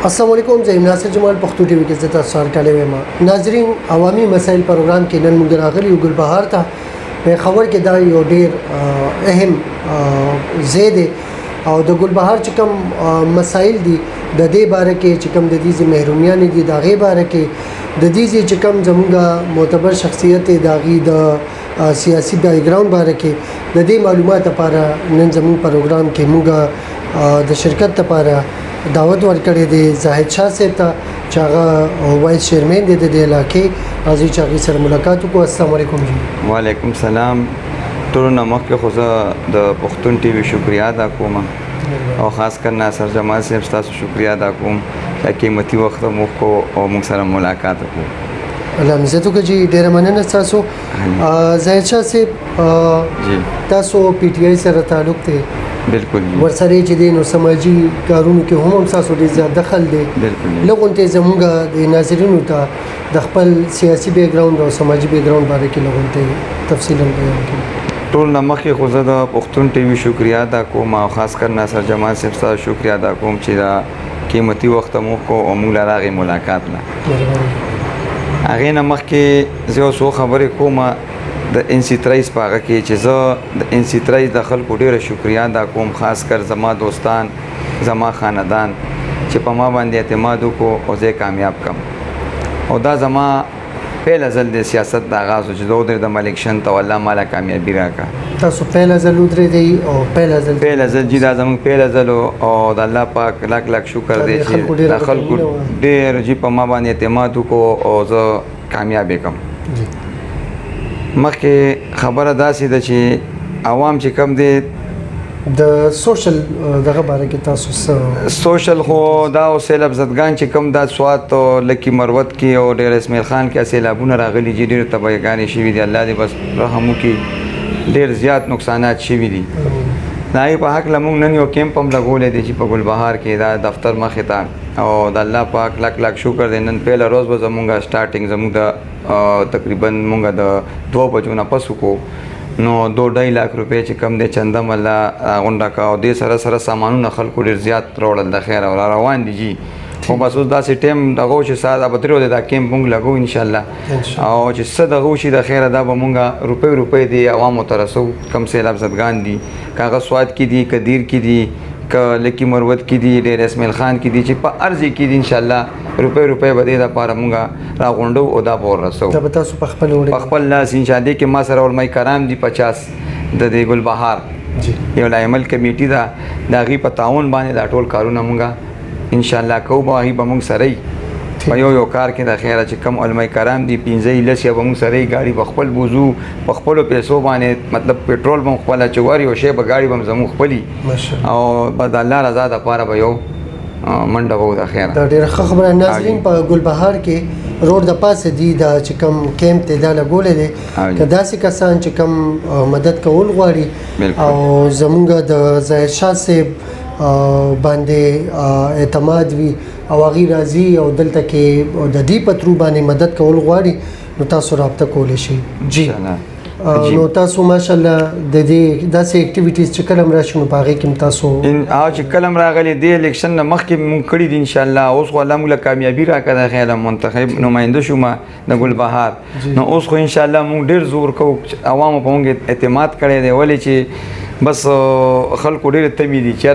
السلام علیکم زه ناصر جمال پښتو ټي وي کې زتا سره کاله ویم ناظرین عوامي مسایل پروګرام کې نن موږ راغلي یو ګلبهار ته په خبر کې دا یو ډیر اهم زیاده او د ګلبهار چې کوم مسایل دي د دې باره کې چې کوم د دې محرومیان دي د غي باره کې د دې چې کوم زموږه معتبر شخصیت داغي د سیاسي بیک ګراوند باره کې د دې معلومات لپاره نن زموږ پروګرام کې موږ د شرکت لپاره دعوت ورکړې دي زاهد شاه صاحب ته چې هغه وایس چیرمن دي د علاقې راځي چې هغه سره ملاقات وکړو. السلام علیکم جی. وعلیکم السلام. ټول نمک کې خو زه د پښتون ټي وي شکریا ادا کوم او خاص کر ناصر جمال صاحب تاسو شکریا ادا کوم چې قیمتي وخت مو کو او موږ سره ملاقات وکړو. الله مزه تو جی ډیر مننه تاسو. زاهد شاه صاحب جی تاسو پی ټ آی سره تعلق ته بالکل ورسره چې دین او سماجی کارونو کې هم تاسو ډیر زیات دخل دی. بالکل لغونته زموږه د ناظرینو ته د خپل سیاسي بیک ګراوند او سماجی بیک ګراوند باره کې لغونته تفصیلا بیان کړئ. ټول نمک کې خو زه د پښتون ټي وي شکریا ادا کوم او خاص کر ناصر جمال صاحب تاسو شکریا ادا کوم چې دا قیمتي وخت مو کو او موږ لاره ملاقات لا هغه نمک کې زه اوس خبرې کوم د ان سی 23 پاغه کې چې زه د ان سی 23 د خلکو ډیره شکریا ادا کوم خاص کر زما دوستان زما خاندان چې په ما باندې اعتماد وکړو او زه کامیاب کم او دا زما پهله ځل د سیاست د آغاز چې دوه د الیکشن ته الله مالا کامیابی راکړه. تاسو پهله ځل ودرې دی او پهله ځل چې دا زموږ پهله ځل او د الله پاک لاک لاک شکر دی چې د خلکو ډیر چې په ما باندې اعتماد وکړو او زه کامیاب کم. مخکې خبره داسې ده چې عوام چې کم دی د سوشل دغه باره کې تاسو سوشل خو دا او سیلاب زدگان چې کم دا سوات او لکی مروت کې او ډیر اسماعیل خان کې سیلابونه راغلي چې ډیر تباہیګانې شوي دي. الله دې بس رحم وکړي. ډیر زیات نقصانات شوي دي. دا په حق لمون نن یو کیمپ هم لګولې دي چې په ګلبهار کې دا دفتر مخې ته او د الله پاک لاک لاک شکر دی. نن پهله روز به زمونږه سٹارټینګ زمونږ د تقریبا مونږه د 2 بجو نه پس کو نو 2.5 لک روپے چې کم دی چنده مله غونډه کا او دې سره سره سامانونه خلکو ډیر زیات راوړل د خیر او روان دي جی. خو بس اوس داسې ټیم دغه چې ساده به ترې دا کیمپ مونږ لګو ان شاء الله او چې څه دغه شي د خیر دا به مونږه روپے دی عوامو ته رسو. کم سیلاب زدگان دي کاغذ سواد کې دي کدیر کې دي ک لکی مروت کې دي ډیر اسماعیل خان کې دي چې په ارزي کې دي ان شاء الله روپے به دې د پاره مونږه را غونډو او دا پور رسو. دا تاسو په خپل وړي په خپل لاس ان شاء الله کې ما سره علماء کرام دي 50 د دې ګلبهار یو لایمل کمیټي دا داغي په تعاون باندې دا ټول کارونه مونږه ان شاء الله کوو به به مونږ سره په یو کار کې د خیره چې کم علماء کرام دي 15 لسی به مونږ سره غاړي په خپل بوزو په خپل پیسو باندې مطلب پېټرول مونږ خپل چواري او شی به غاړي به زمو خپلي او بد الله رضا د پاره به یو منډه وو د خیره. دا ډیره خبره ناظرین په ګلبهار کې روډ د پاسه دي دا چې کم کیمپ ته دا لګولې دي کدا سي کسان چې کم مدد کول غواړي او زمونږ د ظاهر شاه صاحب باندې اعتماد وي او هغه راځي او دلته کې د دې پترو باندې مدد کول غواړي نو تاسو رابطه کولی شئ. جی نو تاسو ماشاءالله د دې داسې اکټیویټیز چې کلم راشي نو پاغه کې تاسو ان چې کلم راغلي دی الیکشن مخکې مونږ کړی دي ان شاء الله اوس خو الله موږ کامیابی راکړه خیال منتخب نماینده شوم د ګلبهار نو اوس خو ان شاء الله مونږ ډیر زور کوو عوامو په مونږ اعتماد کړی دی ولې چې بس خلکو ډیر تمی دي چې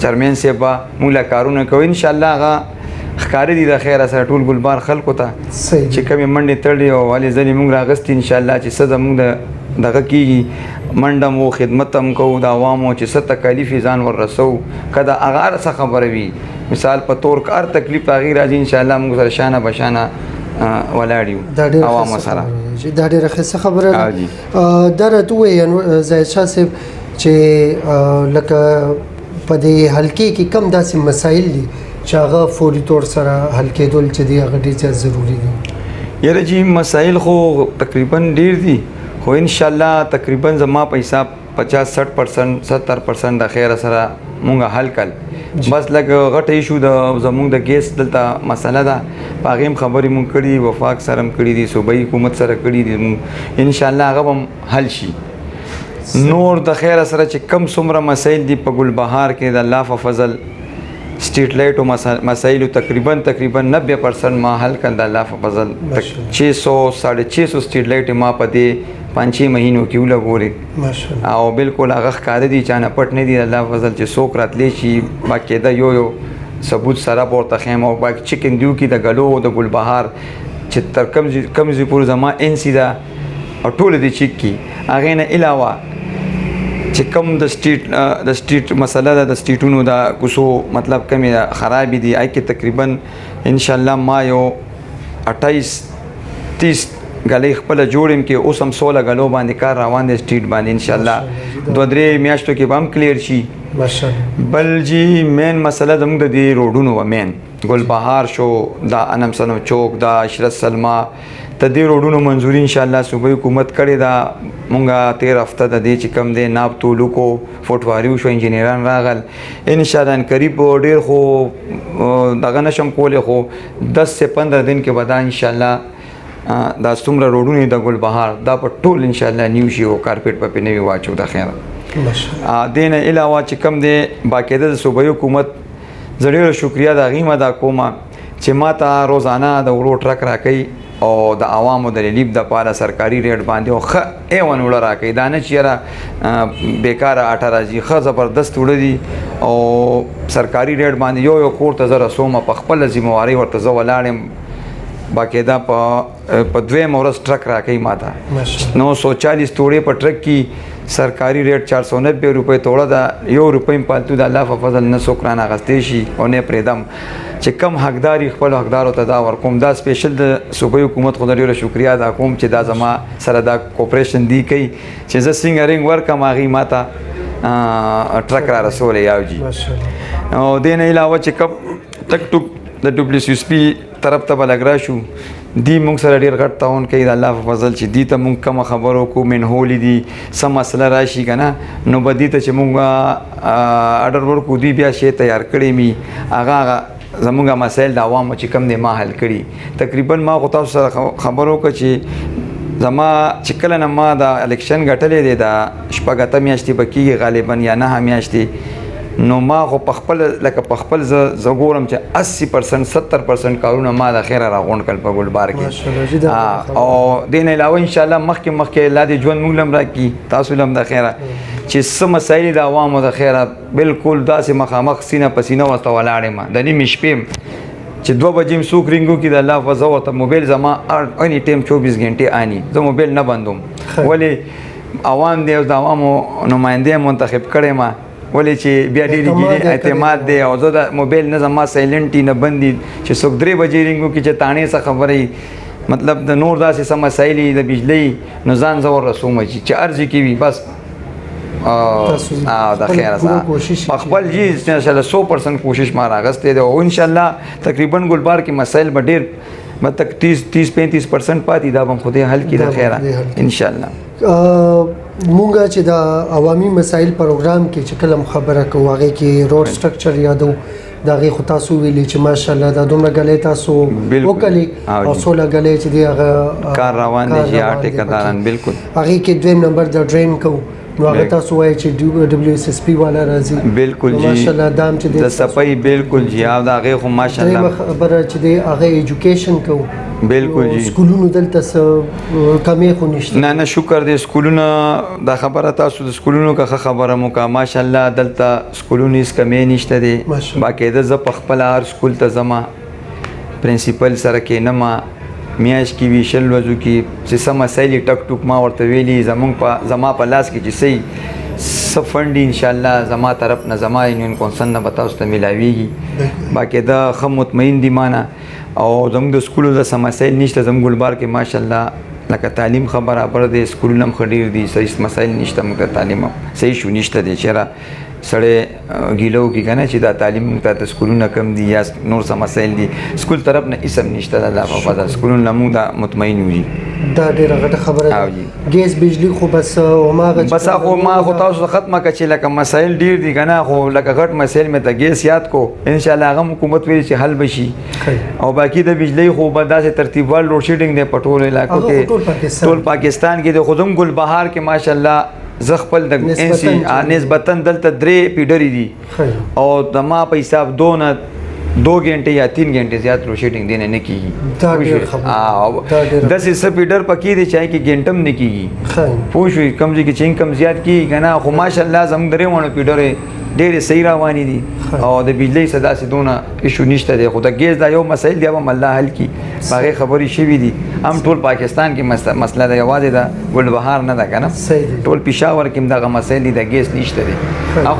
چرمن سیبا موږ کارونه کوو ان شاء الله هغه خکاری دي د خیره سره ټول ګلبهار خلکو ته چې کمی منډه تړي او علي ځنی موږ راغست ان شاء الله چې صد موږ دغه کیږي منډه مو خدمت هم کوو د عوامو چې ست تکلیف ځان ور رسو کدا اغار څه خبره وي مثال په تور کار تکلیف هغه راځي ان شاء الله موږ سره شانه بشانه ولاړیو عوامو سره. دا ډیره ښه خبره ده. دا راته زاهد شاه صاحب چې لکه په دې حلقې کې کم داسې مسایل دي چې هغه فوري طور سره حل کېدل چې دی هغه ډېر ضروري دي. یاره جی مسایل خو تقریبا ډیر دي خو ان شاء الله تقریبا زما په حساب 50-60% 70% د خیر سره مونږه حل کړ. بس لکه غټ ایشو د زمونږ د ګیس دلته مسله ده پاغیم خبرې مونږ کړي وفاق سره هم کړي دي صوبایي حکومت سره کړي دي ان شاء الله هغه هم حل شي. نور د خیر سره چې کم څومره مسایل دي په ګلبهار کې د الله په فضل سټریټ لایټو مسایلو تقریبا 90% ما حل کړل الله په فضل 600 سټریټ لایټ ما په دې 5 مهینو کې ولګوري ماشاءالله او بالکل هغه ښکار دي چې نه پټ نه دي الله فضل چې څوک راتلی شي باقاعده یو ثبوت سره پورته خیم او باقي چکن دیو کې د غلو د ګلبهار چې تر کم زی پور زما ان سیدا او ټول دي چک کی هغه نه علاوه چې کم د سټریټ مسله د سټریټونو دا کوسو مطلب کمی خراب دي آی کې تقریبا ان شاء الله ما یو 28 30 غلې خپل جوړم کې اوس هم 16 غلو باندې کار روان دي سټریټ باندې ان شاء الله 2-3 میاشتو کې به هم کلیر شي ماشاءالله بل جی مین مسله زموږ د دې روډونو و مین ګلبهار شو دا انم سنو چوک دا عشرت سلما ته دې روډونو منظوري ان شاء الله صوبې حکومت کړي دا مونږه 13 هفته د دې چې کم دی ناب تولو کو فوټواریو شو انجینران راغل ان شاء الله قریب ډیر خو دغه نشم کولې خو 10 سے 15 دن کې بعد ان شاء الله دا څومره روډونه د ګلبهار دا په ټول ان شاء الله نیو شي او کارپټ په پنوي واچو د خیره ماشاءالله دین علاوه چې کم دی باقاعده د صوبې حکومت زړه شکریا د غیمه دا کومه چې ماته روزانه د ورو ټرک راکې او د عوامو د ریلیف د پاره سرکاري ریټ باندې او خ ایون وړ راکې دا نه چیرې بیکاره اټه راځي خ زبردست وړ دي او سرکاري ریټ باندې یو کور ته زره سومه په خپل ذمہواری ورته زو ولاړم باقاعده په دوه مورس ټرک راکې ماته 940 توړې په ټرک کې سرکاری ریټ 490 روپے توړه دا ₹1 پالتو د الله په فضل نه سوکرانه غستې شي او نه پریدم چې کم حقداري خپل حقدارو ته دا ورکوم دا سپیشل د صوبې حکومت خو ډیره شکریا ادا کوم چې دا زما سره دا کوپریشن دی کوي چې زه څنګه رنګ ورکم هغه ماته ټرک را رسول یاوجی او دین علاوه چې کب ټک ټک د WCSP طرف ته بلګرا شو دی مونږ سره ډیر غټ تاون کوي د الله په فضل چې دی ته مونږ کوم خبرو کو منهولې دي سم مسله راشي کنه نو بدی ته چې مونږ اډر ورکو دی بیا شی تیار کړی می هغه زمونږه مسایل د عوامو چې کم دی ما حل کړي تقریبا ما غو تاسو سره خبرو ک چې زما چې کله نه ما د الیکشن غټلې دی د شپږ میاشتې بکیږي غالبا یا نه میاشتې نو ما خو په خپل لکه په خپل زګورم چې 80% 70% کارونه ما د خیره راغونډ کړ په ګلبار کې او دین علاوه ان شاء الله مخکې لا دې ژوند موږ لم راکې تاسو لم د خیره چې سم مسایل د عوامو د خیره بالکل داسې مخامخ سینه پسینه وسته ولاړې ما د نیمې شپې چې 2 بجې سوک رینګو کې د الله فضل او ته موبایل زما اني ټایم 24 غنټه اني زه موبایل نه بندوم ولی عوام دې د عوامو نمائنده منتخب کړي ما ولې چې بیا ډېری اعتماد دی او زه د موبایل نه زما سایلنټ نه بندي چې څوک 3 بجې رینګو کې چې تانې څه خبرې مطلب د نور داسې سم مسایل د بجلی نو ځان زور رسوم چې ارزي کوي بس د خیره خپل جی ان شاء الله 100% کوشش ما راغسته دی او ان شاء الله تقریبا ګلبار کې مسایل به ډېر مطلب 30-35% پاتې دا به خدای حل کړي د خیره ان شاء الله مونږه چې د عوامي مسایل پروګرام کې چې کلم خبره کوو هغه کې روډ سټرکچر یادو دا غي خو تاسو ویلي چې ماشاءالله دا دومره غلې تاسو وکړي او 16 غلې چې دی هغه کار روان دي چې ټیکداران بالکل هغه کې دویم نمبر د ډرین کو نو هغه تاسو وایي چې WSSP والا راځي بالکل جی ماشاءالله دام چې د صفای بالکل جی او دا هغه خو ماشاءالله خبره چې دی هغه ایجوکیشن کو بالکل جی سکولونو دلته کمې خو نشته نه شکر دې سکولونو دا خبره تاسو د سکولونو کا خبره مو کا ماشاءالله دلته سکولونو هیڅ کمې نشته دي باقاعده ز په خپل هر سکول ته زما پرنسپل سره کې نه ما میاش کې ویشل وځو کې چې سم مسایل ټک ټک ما ورته ویلي زما په لاس کې چې صحیح فند ان شاء الله زما طرف نه زما یونین کونسل نه بتاوس ته ملاويږي باقاعده خم مطمئن دي معنا او زموږ د سکولو د مسایل نشته زموږ ګلبار کې ماشاءالله لکه تعلیم خبره پر د سکولونو هم خډیر دي صحیح مسایل نشته موږ تعلیم صحیح شو نشته دي چیرې سړی ګیلو کې کنه چې دا تعلیم ته سکولونه کم دي یا نور څه مسایل دي سکول طرف نه اسم نشته د الله په فضل سکولونه موږ دا مطمئن یو دا ډیره غټه خبره ده ګیس بجلی خو بس خو ما خو تاسو ختمه کچې لکه مسایل ډیر دي کنه خو لکه غټ مسایل مې ته ګیس یاد کو ان شاء الله هغه حکومت ویل چې حل بشي او باقی د بجلی خو به داسې ترتیبوال لوډ شیډینګ دی پټول علاقو کې ټول پاکستان کې د خودم ګلبهار کې ماشاءالله زه خپل د نسبتا دلته 3 پیډرې دي او د ما په حساب 2 غنټې یا 3 غنټې زیات لوډ شیډینګ دینه نه کیږي داسې څه پیډر پکې دی چې کې غنټم نه کیږي پوه شوې کم ځای کې چې کم زیات کیږي که نه خو ماشاءالله زموږ 3 وړو پیډرې ډېرې صحیح روانې دي او د بجلۍ څه داسې دونه ایشو نشته دی خو د ګیس دا یو مسایل دی هم الله حل کړي په هغې خبرې شوي دي هم ټول پاکستان کې مسله ده یوازې د ګلبهار نه ده که نه ټول پېښور کې هم دغه مسایل دي د ګیس نشته دی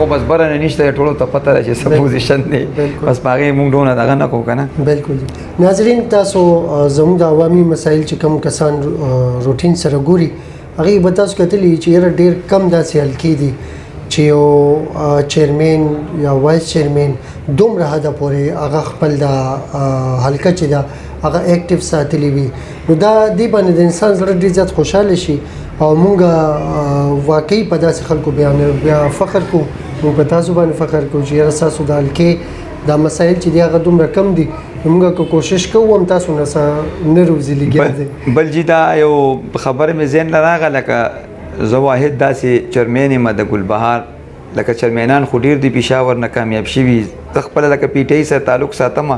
خو بس بره نه نشته دی ټولو ته پته ده چې څه پوزیشن دی بس په هغې موږ ډونه دغه نه کوو که نه بلکل ناظرین تاسو زموږ د عوامي مسایل چې کوم کسان روټین سره ګوري هغې به تاسو کتلي چې یاره ډېر کم داسې حل کېدي چې یو چیرمین یا وایس چیرمین دومره حده پورې هغه خپل د حلقه چې ده هغه اکټیو ساتلی وي نو دا دې باندې د انسان زړه ډېر زیات خوشحاله شي او مونږ واقعي په داسې خلکو بیا فخر کوو مونږ په تاسو باندې فخر کوو چې یاره ستاسو د حلقې دا مسایل چې دی هغه دومره کم دي موږ که کوشش کوو هم تاسو نه روزي لګیا دی بل جي دا یو خبره مې ذهن ته راغله لکه زه واحد داسې چرمین یم د ګلبهار لکه چرمینان خو ډېر دي پېښور نه کامیاب شوي زه خپله لکه پی ټی آی سره تعلق ساتم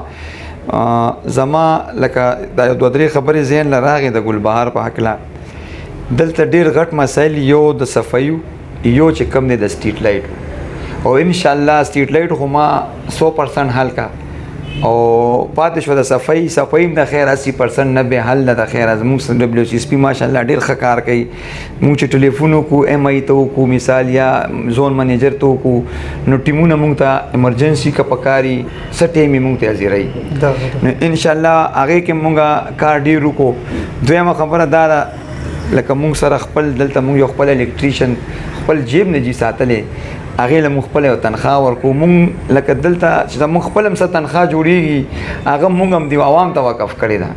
زما لکه دا یو 2-3 خبرې ذهن له راغې د ګلبهار په هکله دلته ډېر غټ مسایل یو د صفایو یو چې کم دی د سټریټ لایټ او انشاءالله سټریټ لایټ خو ما 100% حل کا او پاتې شو د صفایي هم د خیر 80% نه به حل د خیر از موږ ډبلیو سی اس پی ماشاءالله ډېر ښه کار کوي موږ چې ټلیفون وکړو ایم آی ته وکړو مثال یا زون منیجر ته وکړو نو ټیمونه موږ ته ایمرجنسي که پکاري څه ټیم یې موږ ته حاضروي نو انشاءالله هغې کې موږ کار ډېر وکړو دویمه خبره دا ده لکه موږ سره خپل دلته موږ یو خپل الکتریشن خپل جیب نه جي ساتلی هغې له موږ خپله یو تنخواه ورکوو موږ لکه دلته چې موږ خپل هم څه تنخواه جوړېږي هغه موږ هم د عوام ته وقف کړې ده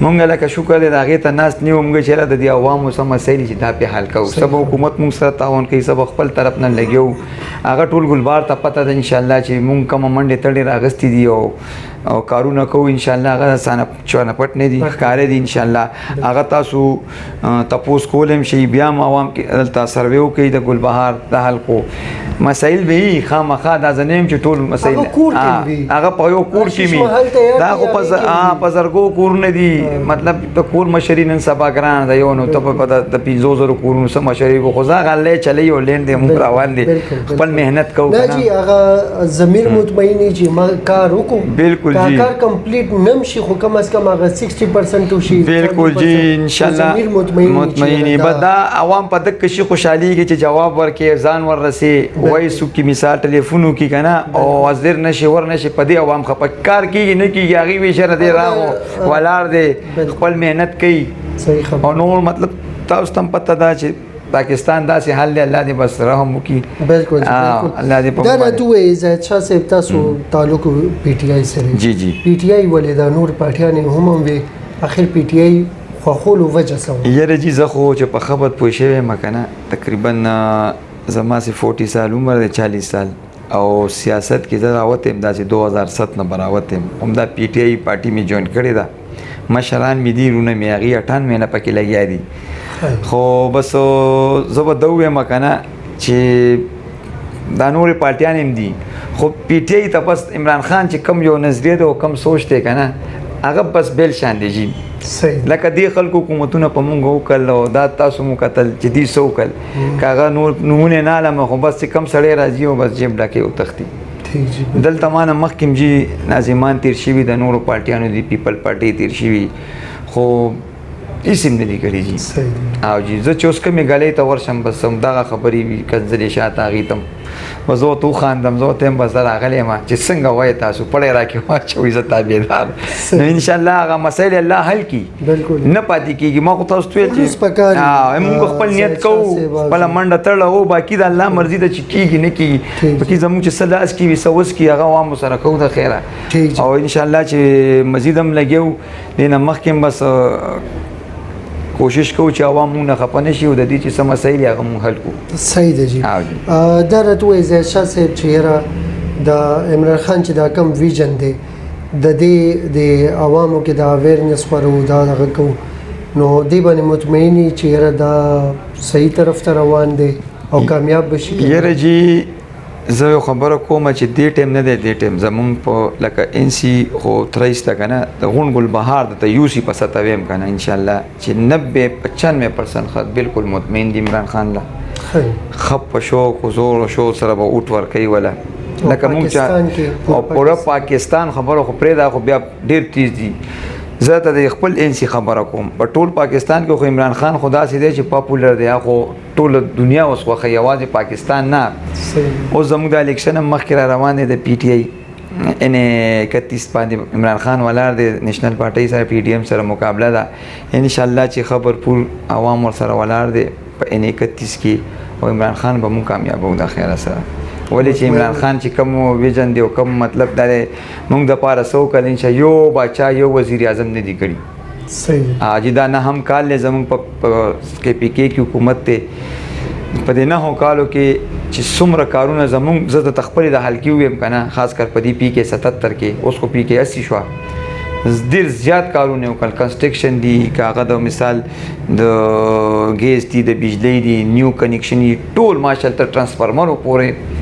موږ لکه شکر دی د هغې ته ناست نه یو موږ چې یاره د دې عوامو څه مسایل چې دا پې حل کوو څه به حکومت موږ سره تعاون کوي څه به خپل طرف نه لګیو هغه ټول ګلبهار ته پته ده انشاءالله چې موږ کومه منډې تړې راغستې دي او کارونه کوو انشاءالله هغه چانه پټ نه دي ښکاره دي انشاءالله هغه تاسو تپوس کولی هم شئ بیا هم عوام کې دلته سروې وکړئ د ګلبهار د حلقو مسایل به وي خامخا دا زه نه یم چې ټول مسایل هغه په یو کور کې وي دا خو په زرګو کورونه دي مطلب د کور مشري نن سبا ګرانه ده یو نو ته په د 500,000 کورونو څه مشري خو زه هغه الله چلی او لین دی موږ روان دي خپل محنت کوو نه جي هغه ضمیر مطمئن چې ما کار وکړو بالکل جی کار کمپلیټ نم شي خو کم از کم هغه 60% وشي بالکل جی انشاءالله مطمئن بدا عوام په دک شي خوشحالي کې چې جواب ورکړي ځان ورسي وای سو کې مثال ټلیفونو کې کنه او حاضر نشي ور نشي په دې عوام خپکار کېږي نه کېږي هغه وی شر دی راغو ولار دی خپل مهنت کوي صحیح خبر او نور مطلب تاسو تم پته دا چې پاکستان داسې حل دی الله دې بس رحم وکړي بالکل الله دې دا راته زید شاه صاحب تاسو تعلق پی ټی آی سره جی جی پی ټی آی ولې دا نور پارټیان هم وي اخر پی ټی آی خوخول وجه سو یره جی زه خو چې په خبرت پوه شوی مکنه تقریبا زما سي 40 سال عمر دی 40 سال او سیاست کې زه راوتم داسې 2007 نه براوتم هم دا پی ټی آی پارټي می جوائن کړی دا مشران می دي رونه می هغې 98 نه پکې لګیا دي خو بس زه به دا ووایم کنه چې دا نورې پارټیان هم دي خو پی ټی آی ته بس عمران خان چې کم یو نظریه ده او کم سوچ دی که نه هغه بس بیل شان دی جي لکه دې خلکو حکومتونه په مونږ وکړل او دا تاسو مو کتل چې دې څه وکړل که هغه نور نومونه نه علمه خو بس چې کم سړی راځي او بس جیب ډکې او تښتي دلته ما نه مخکې جي ناظمان تیر شوي د نورو پارټیانو دي پیپل پارټي تیر شوي خو هېڅ هم نه دي کړي جي او جي زه چې اوس کومې ګلۍ ته ورشم بس همدغه خبرې وي کنځلې شاته هغې ته بس زه ورته وخاندم زه ورته یم بس زه راغلی یم چې څنګه وایې تاسو پړی راکې واچوئ زه تابعدار نو انشاءالله هغه مسایل الله حل کړي نه پاتې کېږي ما خو تاسو ته ویل چې موږ خپل نیت کوو خپله منډه تړله او باقي د الله مرضي ده چې کېږي نه کېږي پکې زموږ چې څه لاس کې وي څه وس کې هغه عوامو سره کوو د خیره او انشاءالله چې مزید هم لګیو دې نه مخکې هم بس کوشش کوو چې عوام مونږ نه خفه نه شي او د دې چې څه مسایل هغه مونږ حل کړو صحیح دی جي دا راته وایي زید شاه صاحب چې یاره د عمران خان چې دا کم ویژن دی د دې د عوامو کې د اویرنس خورو دا دغه کوو نو دې باندې مطمئن یي چې یاره دا صحیح طرف ته روان دی او کامیاب بشي یره جی زه یو خبره کوم چې دې ټیم نه دی دې ټیم زمونږ په لکه ان سی خو 23 لکه نه د غون ګل بهار د یو سی په ستویم کنه ان شاء الله چې 90-95% خط بالکل مطمئن دی عمران خان لا خپ شو کو زور شو سره به اوټ ور کوي ولا لکه مونږ او پورا پاکستان خبره خو پرې دا خو بیا ډیر تیز دي زه ته د خپل ان سی خبره کوم په ټول پاکستان کې خو عمران خان خدا سي دی چې پاپولر دی خو ټول دنیا اوس خو یوازې پاکستان نه او زموږ د الیکشن مخکې را روان دي د پی ټی آی ان 31 باندې عمران خان ولر د نېشنل پارټي سره پی ډی ایم سره مقابله ده ان شاء الله چې خبرپور عوام ور سره ولر دي په ان 31 کې او عمران خان به مو کامیابو د خیره سره ولی چې عمران خان چې کوم ویژن دی او کوم مطلب دا موږ د پاره سو کلین چې یو بچا یو وزیر اعظم نه دی کړی صحیح اجدا نه هم کال له زمون په کې پی کې کی حکومت ته په دې نه هو کالو کې چې څومره کارونه زمون زړه تخپل د حل کیو کنه خاص کر په دې پی کې 77 کې اوس کو پی کې 80 شو ډیر زیات کارونه وکړ کنسټرکشن دی کاغه د مثال د ګیس دی د بجلی دی نیو کنیکشن ټول ماشالله تر ټرانسفارمر پورې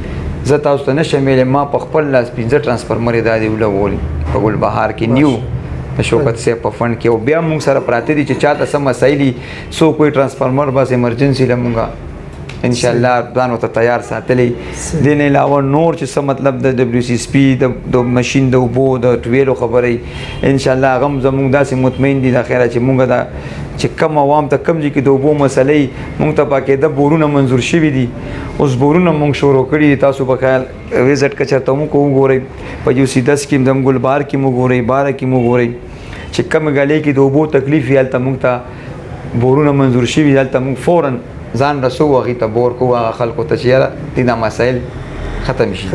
زه تاسو ته نشم ویلی ما په خپل لاس 15 ټرانسفارمرې دا دی ولولي په ګل بهار کې نیو د شوکت صاحب په فند کې او بیا موږ سره پراته دي چې چاته سم مسایلي سو کوئی ټرانسفارمر بس ایمرجنسي لمونږه ان شاء الله ځان ته تیار ساتلې دین علاوه نور چې څه مطلب د دبليو سی اس پی د ماشين د وبو د ټویلو خبرې ان شاء الله غم زموږ داسې مطمئن دي د خیره چې موږ دا چې کم عوام ته کم دي کې د وبو مسلې موږ ته پکې د بورونه منزور شوي دي اوس بورونه موږ شروع کړي تاسو په خیال ویزټ کچرته مو کو ګورئ په یو سی 10 کې د ګل بار کې مو ګورئ 12 کې مو ګورئ چې کم غلې کې د وبو تکلیف یې الته موږ ته بورونه منزور شوي الته موږ فورن ځان رسو هغه ته بور کو هغه خلکو ته چې دینه مسائل ختم شي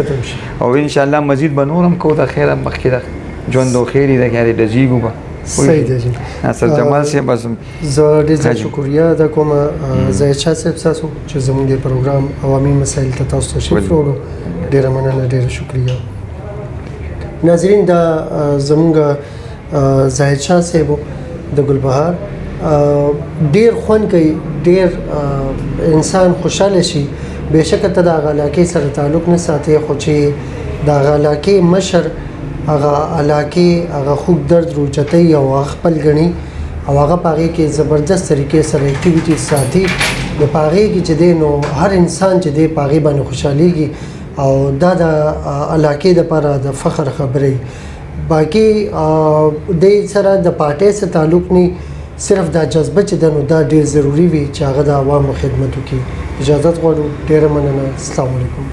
او ان شاء الله مزید به نورم کو د خیره مخکې د ژوند او خیری د غیر د زیګو به صحیح دی اصل جمال سی بس زه ډېر شکریا ادا کوم زه چا صاحب تاسو چې زموږ د پروګرام عوامي مسایل ته تاسو شریک وروړو ډېر مننه ډېر شکریا ناظرین دا زموږ زاهد شاه صاحب د ګلبهار ډیر خون کوي ډیر انسان خوشاله شي بهشکه ته د علاقې سره تعلق نه ساتي خو چې د علاقې مشر هغه علاقې هغه خوب درد روچتي او خپل غني او هغه پاره کې زبردست طریقې سره اکټیویټي ساتي د پاره کې چې دینو هر انسان چې د پاره باندې خوشاليږي او دا د علاقې د لپاره د فخر خبرې باقي د سره د پارټي سره تعلق نه صرف دا جذبه چې د نو دا ډیر ضروری وي چې هغه د عوامو خدمت وکړي اجازه غواړو ډیر مننه السلام علیکم